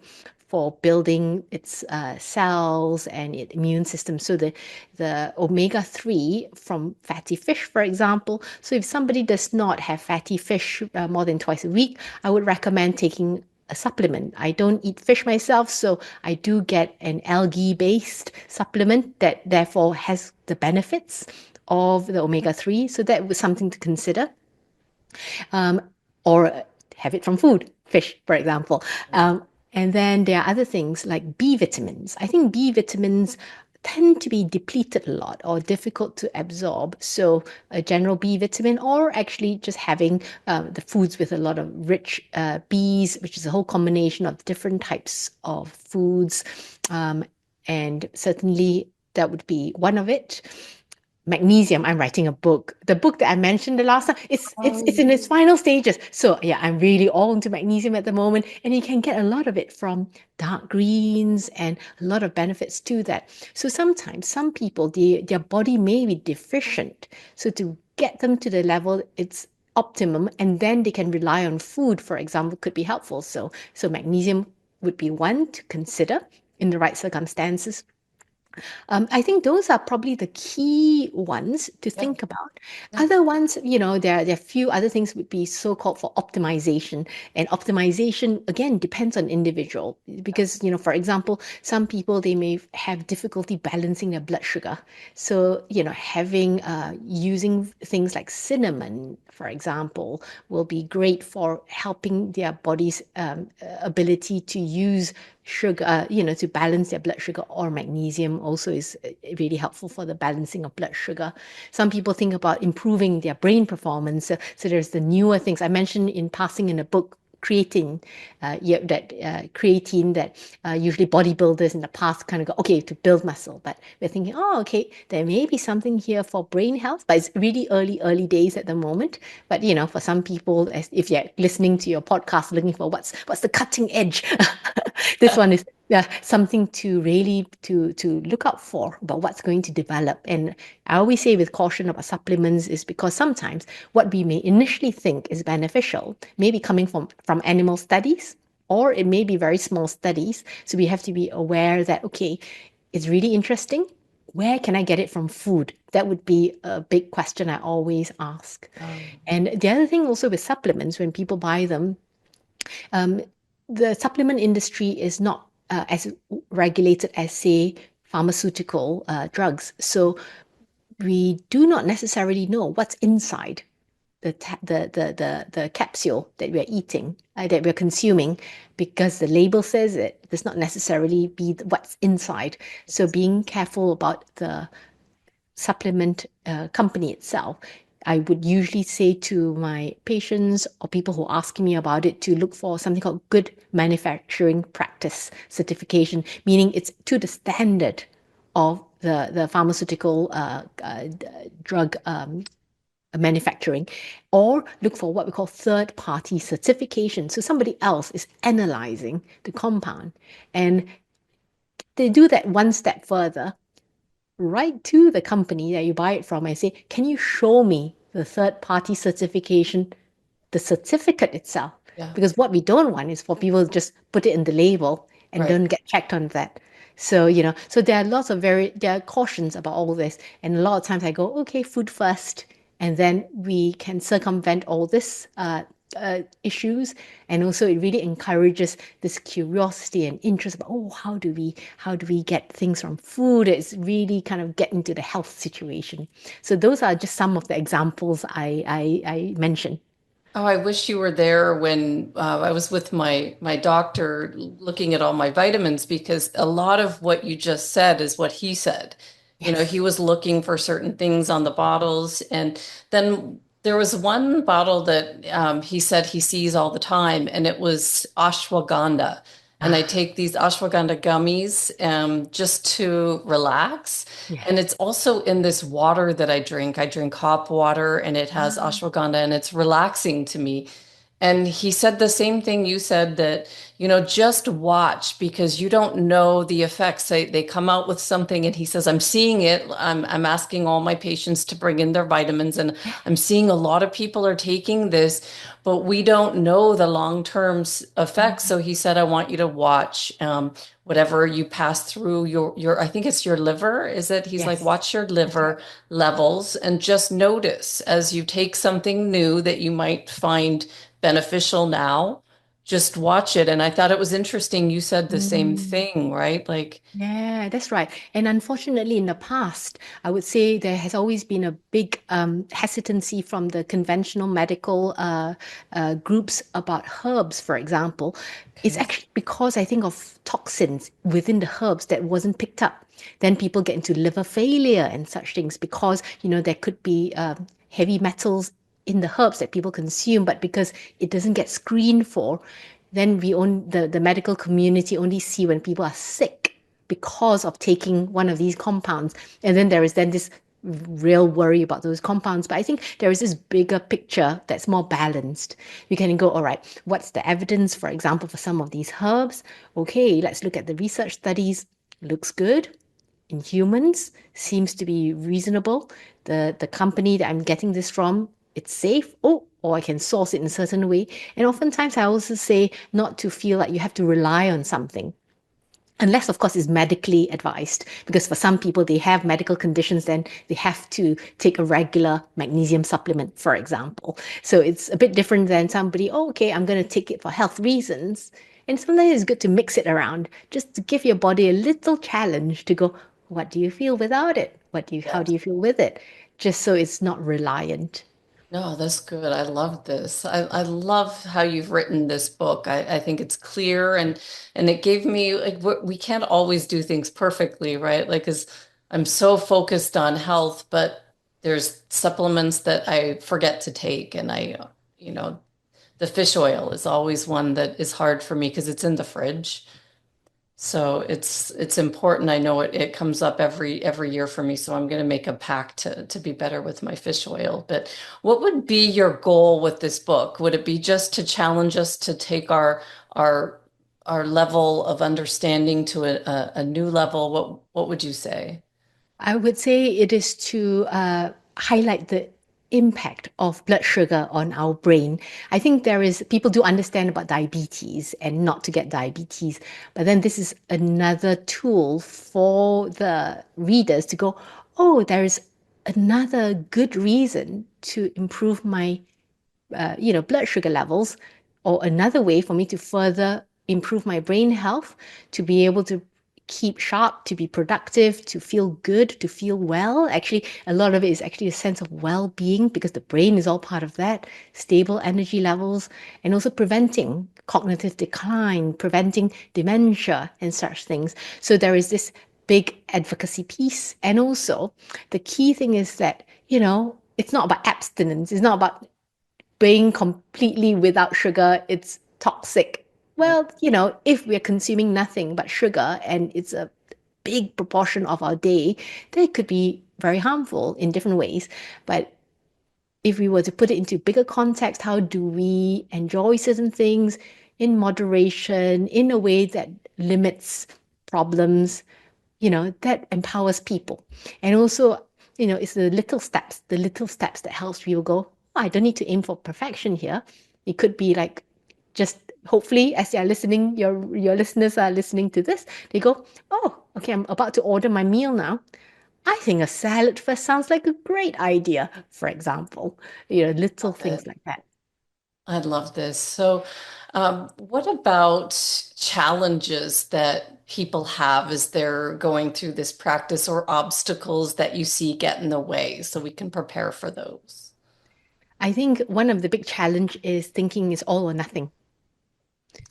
for building its cells and its immune system. So the omega-3 from fatty fish, for example. So if somebody does not have fatty fish more than twice a week, I would recommend taking a supplement. I don't eat fish myself, so I do get an algae-based supplement that therefore has the benefits of the omega-3. So that was something to consider. Um, or have it from food, fish, for example. And then there are other things like B vitamins. I think B vitamins tend to be depleted a lot or difficult to absorb. So a general B vitamin, or actually just having the foods with a lot of rich Bs, which is a whole combination of different types of foods. Um, and certainly that would be one of it. Magnesium, I'm writing a book. The book that I mentioned the last time, it's in its final stages. So yeah, I'm really all into magnesium at the moment, and you can get a lot of it from dark greens and a lot of benefits to that. So sometimes some people, their body may be deficient. So to get them to the level it's optimum, and then they can rely on food, for example, could be helpful. So magnesium would be one to consider in the right circumstances. I think those are probably the key ones to Yeah, think about. yeah. Other ones, there are a few other things would be so-called for optimization. And optimization, again, depends on individual. Because, for example, some people, they may have difficulty balancing their blood sugar. So, using things like cinnamon, for example, will be great for helping their body's ability to use sugar, to balance their blood sugar, or magnesium also is really helpful for the balancing of blood sugar. Some people think about improving their brain performance. So there's the newer things I mentioned in passing in a book, creatine, creatine that usually bodybuilders in the past kind of go, okay, to build muscle. But we're thinking, oh, okay, there may be something here for brain health, but it's really early days at the moment. But for some people, as if you're listening to your podcast, looking for what's the cutting edge, this one is, yeah, something to really to look out for about what's going to develop. And I always say with caution about supplements is because sometimes what we may initially think is beneficial may be coming from animal studies, or it may be very small studies. So we have to be aware that, okay, it's really interesting. Where can I get it from food? That would be a big question I always ask. And the other thing also with supplements, when people buy them, um, the supplement industry is not as regulated as, say, pharmaceutical drugs. So we do not necessarily know what's inside the capsule that we're eating, that we're consuming, because the label says it does not necessarily be what's inside. So being careful about the supplement company itself. I would usually say to my patients or people who ask me about it to look for something called good manufacturing practice certification, meaning it's to the standard of the pharmaceutical drug manufacturing, or look for what we call third party certification. So somebody else is analyzing the compound, and they do that one step further, write to the company that you buy it from and say, can you show me the third party certification, the certificate itself? Yeah, Because what we don't want is for people to just put it in the label and right. don't get checked on that. So, so there are there are cautions about all this. And a lot of times I go, okay, food first, and then we can circumvent all this issues. And also it really encourages this curiosity and interest about, oh, how do we get things from food? It's really kind of get into the health situation. So those are just some of the examples I mentioned. Oh, I wish you were there when I was with my doctor looking at all my vitamins, because a lot of what you just said is what he said. He Yes. was looking for certain things on the bottles, and then there was one bottle that he said he sees all the time, and it was ashwagandha. And I Ah, take these ashwagandha gummies just to relax. And yes. it's also in this water that I drink. I drink hop water and it has Ah, ashwagandha and it's relaxing to me. And he said the same thing you said, that, just watch, because you don't know the effects. They come out with something and he says, I'm seeing it. I'm asking all my patients to bring in their vitamins, and yeah. I'm seeing a lot of people are taking this, but we don't know the long-term effects. Mm, So he said, I want you to watch whatever you pass through your, I think it's your liver, is it? He's like, Yes. watch your That's right. liver levels and just notice as you take something new that you might find beneficial now, just watch it. And I thought it was interesting. You said the same Mm. thing, right? Like, Yeah, that's right. And unfortunately, in the past, I would say there has always been a big hesitancy from the conventional medical groups about herbs, for example. It's okay, actually because I think of toxins within the herbs that wasn't picked up. Then people get into liver failure and such things because, there could be heavy metals in the herbs that people consume, but because it doesn't get screened for, then the medical community only see when people are sick because of taking one of these compounds. And then there is then this real worry about those compounds. But I think there is this bigger picture that's more balanced. We can go, all right, what's the evidence, for example, for some of these herbs? Okay, let's look at the research studies. Looks good in humans, seems to be reasonable. The company that I'm getting this from, it's safe. Oh, or I can source it in a certain way. And oftentimes I also say not to feel like you have to rely on something. Unless, of course, it's medically advised, because for some people, they have medical conditions, then they have to take a regular magnesium supplement, for example. So it's a bit different than somebody, oh, okay, I'm going to take it for health reasons. And sometimes it's good to mix it around, just to give your body a little challenge to go, what do you feel without it? How do Yes. you feel with it? Just so it's not reliant. No, that's good. I love this. I love how you've written this book. I think it's clear and it gave me like we can't always do things perfectly, right? Like, 'cause I'm so focused on health, but there's supplements that I forget to take, and you know, the fish oil is always one that is hard for me because it's in the fridge. So it's important. I know it comes up every year for me, so I'm going to make a pact to be better with my fish oil. But what would be your goal with this book? Would it be just to challenge us to take our our level of understanding to a new level? What would you say? I would say it is to highlight the impact of blood sugar on our brain. I think people do understand about diabetes and not to get diabetes, but then this is another tool for the readers to go, oh, there is another good reason to improve my blood sugar levels, or another way for me to further improve my brain health, to be able to keep sharp, to be productive, to feel good, to feel well. Actually, a lot of it is actually a sense of well-being, because the brain is all part of that, stable energy levels, and also preventing cognitive decline, preventing dementia and such things. So there is this big advocacy piece. And also the key thing is that, it's not about abstinence. It's not about being completely without sugar, it's toxic. Yeah. Well, if we're consuming nothing but sugar and it's a big proportion of our day, they could be very harmful in different ways. But if we were to put it into bigger context, how do we enjoy certain things in moderation, in a way that limits problems, that empowers people. And also, it's the little steps that helps people go, oh, I don't need to aim for perfection here. It could be like, just hopefully as they're listening, your listeners are listening to this, they go, oh, okay, I'm about to order my meal now. I think a salad first sounds like a great idea, for example. Little Love things it. like that. I love this. So, what about challenges that people have as they're going through this practice, or obstacles that you see get in the way so we can prepare for those? I think one of the big challenge is thinking is all or nothing.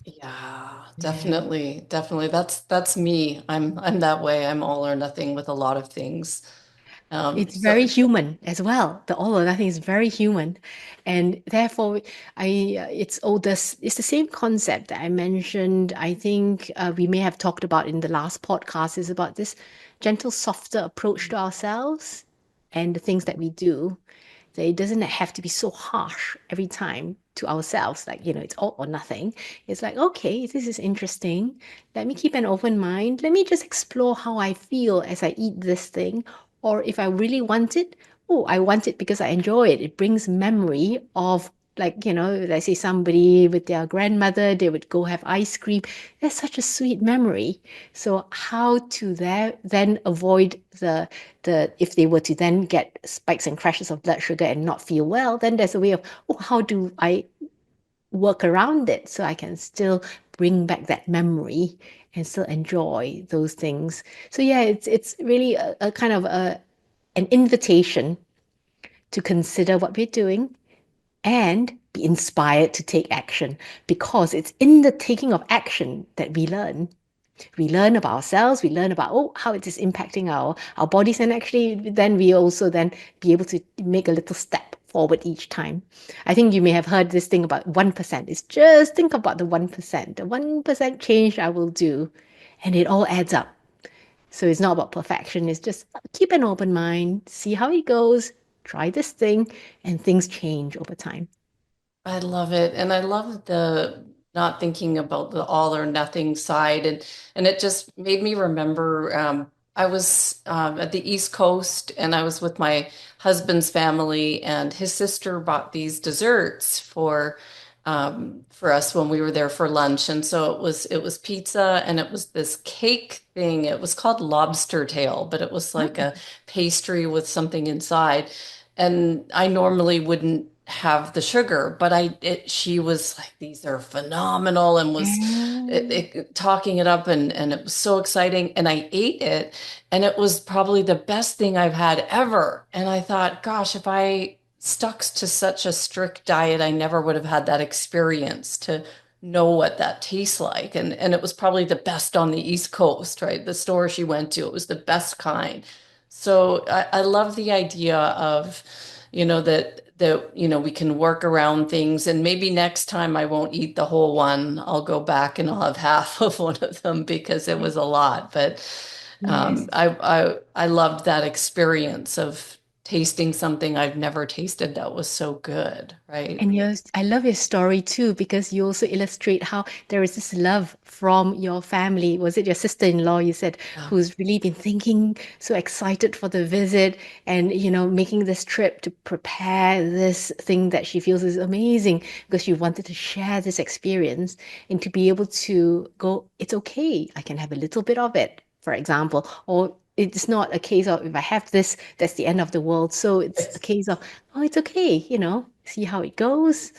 Yeah, Yeah. definitely, definitely. That's me. I'm that way. I'm all or nothing with a lot of things. It's very So human as well. The all or nothing is very human, and therefore, it's the same concept that I mentioned. I think we may have talked about in the last podcast, is about this gentle, softer approach to ourselves and the things that we do. That it doesn't have to be so harsh every time to ourselves. Like, it's all or nothing. It's like, okay, this is interesting. Let me keep an open mind. Let me just explore how I feel as I eat this thing. Or if I really want it, oh, I want it because I enjoy it. It brings memory of, like, let's say somebody with their grandmother, they would go have ice cream. That's such a sweet memory. So how to then avoid if they were to then get spikes and crashes of blood sugar and not feel well, then there's a way of, oh, how do I work around it so I can still bring back that memory and still enjoy those things. So yeah, it's really a kind of an invitation to consider what we're doing and be inspired to take action, because it's in the taking of action that we learn. We learn about ourselves, we learn about, oh, how it is impacting our bodies, and actually then we also then be able to make a little step forward each time. I think you may have heard this thing about 1%. It's just think about the 1%, the 1% change I will do, and it all adds up. So it's not about perfection, it's just keep an open mind, see how it goes, try this thing, and things change over time. I love it. And I love the not thinking about the all or nothing side. And it just made me remember I was at the East Coast, and I was with my husband's family, and his sister bought these desserts for for us when we were there for lunch. And so it was pizza and it was this cake thing. It was called lobster tail, but it was like a pastry with something inside. And I normally wouldn't have the sugar, but she was like, these are phenomenal, and was Yeah. talking it up, and it was so exciting. And I ate it, and it was probably the best thing I've had ever. And I thought, gosh, if I stuck to such a strict diet, I never would have had that experience to know what that tastes like. And it was probably the best on the East Coast, right? The store she went to, it was the best kind. So I love the idea of, we can work around things, and maybe next time I won't eat the whole one. I'll go back and I'll have half of one of them because it was a lot. But Yes. I loved that experience of tasting something I've never tasted that was so good, right? And I love your story too, because you also illustrate how there is this love from your family. Was it your sister-in-law, you said, Yeah. who's really been thinking, so excited for the visit and, making this trip to prepare this thing that she feels is amazing because she wanted to share this experience and to be able to go, it's okay, I can have a little bit of it, for example, or it's not a case of if I have this, that's the end of the world. So it's a case of, oh, it's okay, see how it goes.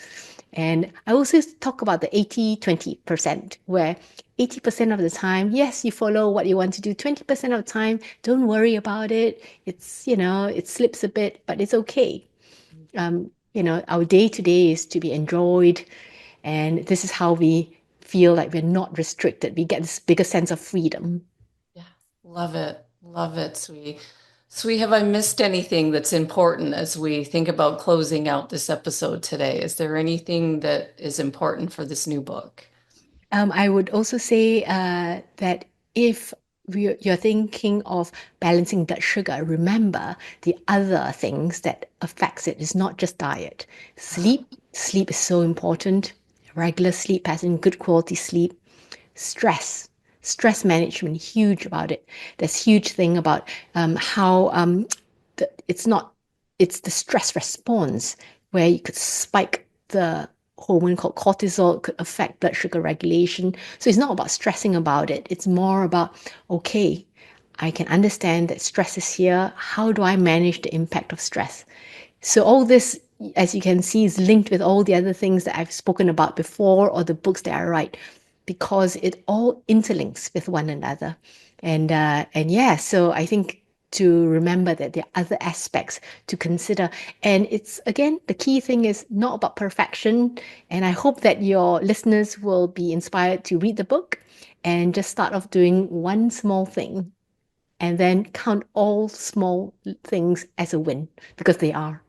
And I also talk about the 80-20%, where 80% of the time, yes, you follow what you want to do. 20% of the time, don't worry about it. It slips a bit, but it's okay. Our day to day is to be enjoyed. And this is how we feel like we're not restricted. We get this bigger sense of freedom. Yeah. Love it. Love it, Sui. Sui, have I missed anything that's important as we think about closing out this episode today? Is there anything that is important for this new book? I would also say that if you're thinking of balancing blood sugar, remember the other things that affects it is not just diet. Sleep is so important. Regular sleep pattern, good quality sleep. Stress, stress management, huge about it. There's huge thing about how it's not, it's the stress response where you could spike the hormone called cortisol, could affect blood sugar regulation. So it's not about stressing about it. It's more about, okay, I can understand that stress is here. How do I manage the impact of stress? So all this, as you can see, is linked with all the other things that I've spoken about before or the books that I write, because it all interlinks with one another. And yeah, so I think to remember that there are other aspects to consider. And it's again, the key thing is not about perfection. And I hope that your listeners will be inspired to read the book and just start off doing one small thing and then count all small things as a win because they are.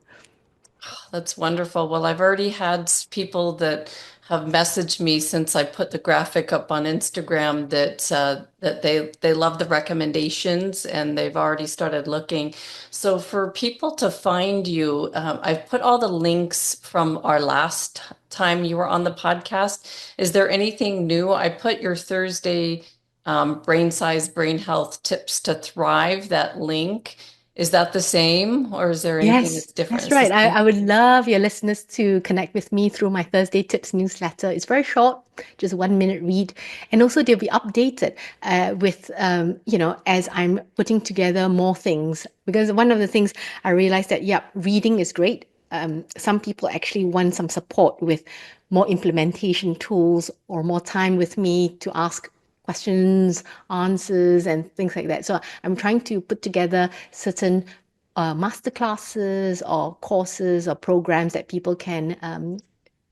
That's wonderful. Well, I've already had people that have messaged me since I put the graphic up on Instagram that they love the recommendations, and they've already started looking. So for people to find you, I've put all the links from our last time you were on the podcast. Is there anything new? I put your Thursday brain size, brain health tips to thrive, that link. Is that the same, or is there anything Yes, that's different? that's It's the right. I, same. I would love your listeners to connect with me through my Thursday Tips newsletter. It's very short, just 1 minute read. And also they'll be updated with, as I'm putting together more things. Because one of the things I realized that, yeah, reading is great. Some people actually want some support with more implementation tools or more time with me to ask questions, answers, and things like that. So I'm trying to put together certain master classes or courses or programs that people can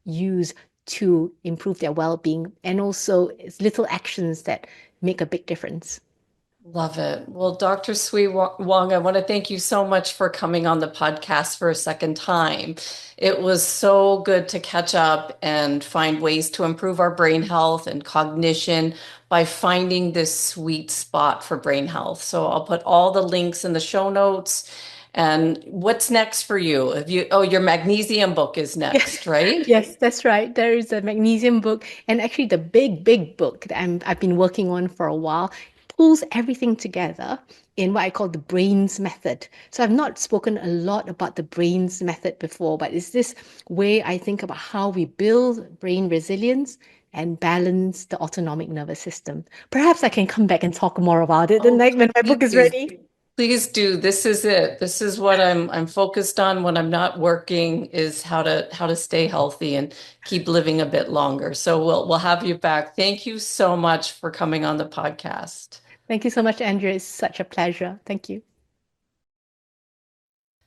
use to improve their well-being, and also it's little actions that make a big difference. Love it. Well, Dr. Sui Wong, I want to thank you so much for coming on the podcast for a second time. It was so good to catch up and find ways to improve our brain health and cognition by finding this sweet spot for brain health. So I'll put all the links in the show notes. And what's next for you? Your magnesium book is Yes, next, right? yes, that's right. There is a magnesium book, and actually the big, big book that I've been working on for a while pulls everything together in what I call the brains method. So I've not spoken a lot about the brains method before, but it's this way I think about how we build brain resilience and balance the autonomic nervous system. Perhaps I can come back and talk more about it the Oh, night when my book is please, ready. please do. This is it. This is what I'm focused on when I'm not working is how to stay healthy and keep living a bit longer. So we'll have you back. Thank you so much for coming on the podcast. Thank you so much, Andrea. It's such a pleasure. Thank you.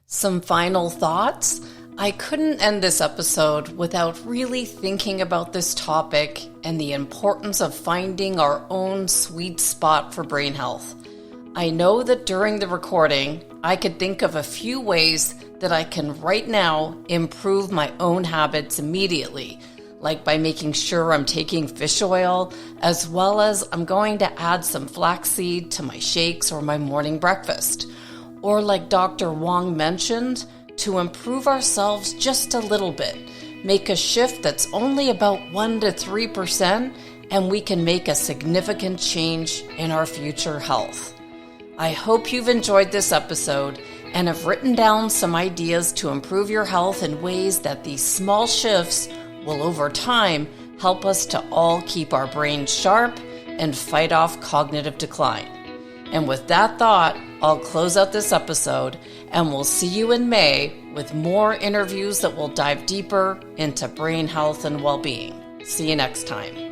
Some final thoughts. I couldn't end this episode without really thinking about this topic and the importance of finding our own sweet spot for brain health. I know that during the recording, I could think of a few ways that I can right now improve my own habits immediately, like by making sure I'm taking fish oil, as well as I'm going to add some flaxseed to my shakes or my morning breakfast. Or like Dr. Wong mentioned, to improve ourselves just a little bit, make a shift that's only about 1 to 3%, and we can make a significant change in our future health. I hope you've enjoyed this episode and have written down some ideas to improve your health in ways that these small shifts will over time help us to all keep our brains sharp and fight off cognitive decline. And with that thought, I'll close out this episode and we'll see you in May with more interviews that will dive deeper into brain health and well-being. See you next time.